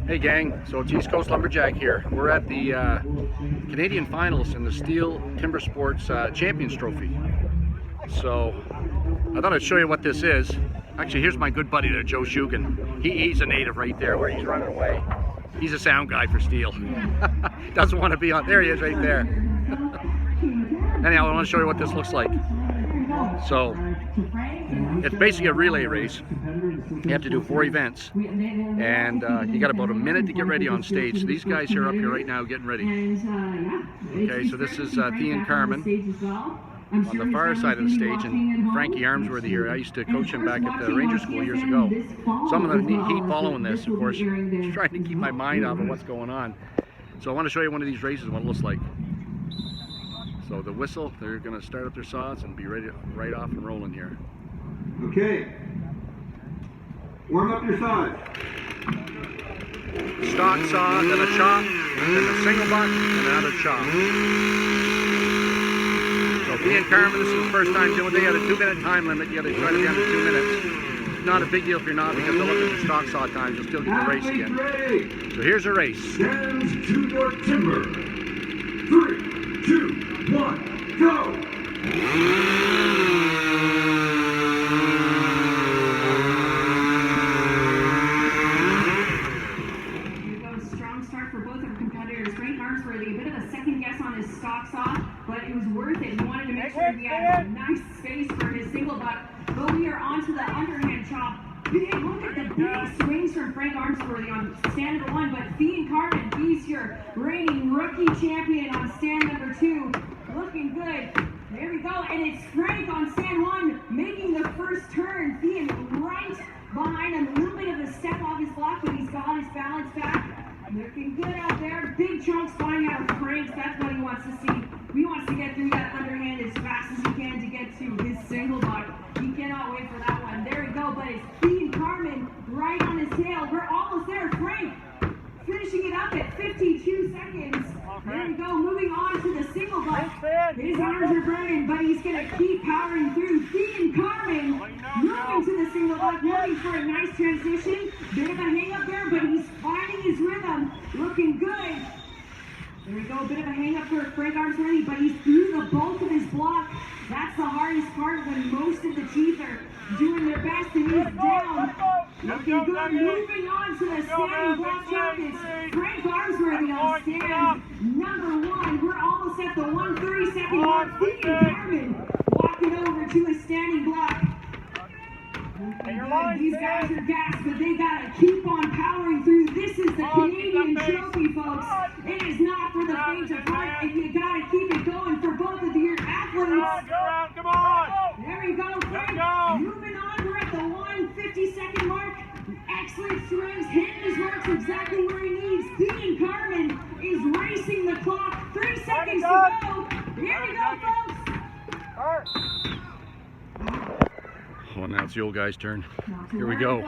Hey gang, so it's East Coast Lumberjack here. We're at the Canadian Finals in the Stihl Timbersports Champions Trophy. So I thought I'd show you what this is. Actually, here's my good buddy there, Joe Shugan. He's a native right there where he's running away. He's a sound guy for Stihl. Doesn't want to be on, there he is right there. Anyhow, I want to show you what this looks like. So it's basically a relay race. You have to do 4 events, and you got about a minute to get ready on stage. So these guys are up here right now getting ready. Okay, so this is Thea and Carmen on the far side of the stage, and Frankie Armsworthy here. I used to coach him back at the Ranger School years ago. Some of the heat following this, of course, trying to keep my mind off of what's going on. So I want to show you one of these races, what it looks like. So the whistle, they're going to start up their saws and be ready right off and rolling here. Okay. Warm up your saws. Stock saw, then a chop, then a single buck, and another chop. So Thea and Carmen, this is the first time doing it. They had a 2-minute time limit. You got to try to be under 2 minutes. It's not a big deal if you're not, because they'll look at your stock saw times. You'll still get the race again. So here's a race. Stand to your timber. 3, 2, 1, go! A bit of a second guess on his stock saw, but it was worth it. He wanted to make sure he had nice space for his single buck. But we are on to the underhand chop. Big, look at the big swings from Frank Armsworthy on stand number 1. But Thea and Carmen, he's your reigning rookie champion on stand number 2. Looking good. There we go. And it's Frank on stand 1 making the first turn. Thea right behind him. A little bit of a step off his block, but he's got his balance back. Looking good out there. Big chunks flying out of Frank's. That's what he wants to see. He wants to get through that underhand as fast as he can to get to his single buck. He cannot wait for that one. There we go. But it's Thea and Carmen right on his tail. We're almost there. Frank finishing it up at 52 seconds. There we go. Moving on to the single buck. His arms are burning, but he's going to keep powering through. Thea and Carmen moving to the single buck, looking for a nice transition. Bit of a hang up there, but he's finding his rhythm. Looking good. There we go. A bit of a hang up for Frank Armsworthy, but he's through the bulk of his block. That's the hardest part when most of the teeth are doing their best, and he's down. Looking good. Moving on to the standing block champions. Frank Armsworthy on stand number 1. We're almost at the 1:32 mark. Thea and Carmen walking over to a standing block. These guys are gassed, but they gotta keep on powering through. This is the Canadian Trophy, folks. It is not for the faint of heart, and you gotta keep it going for both of your athletes. Come on! There we go, Frank. Moving on, we're at the 1:52 mark. Excellent swings, hitting his marks exactly where he needs. Thea and Carmen is racing the clock. 3 seconds to go. Here we go, folks. Well, now it's the old guy's turn. Here we go.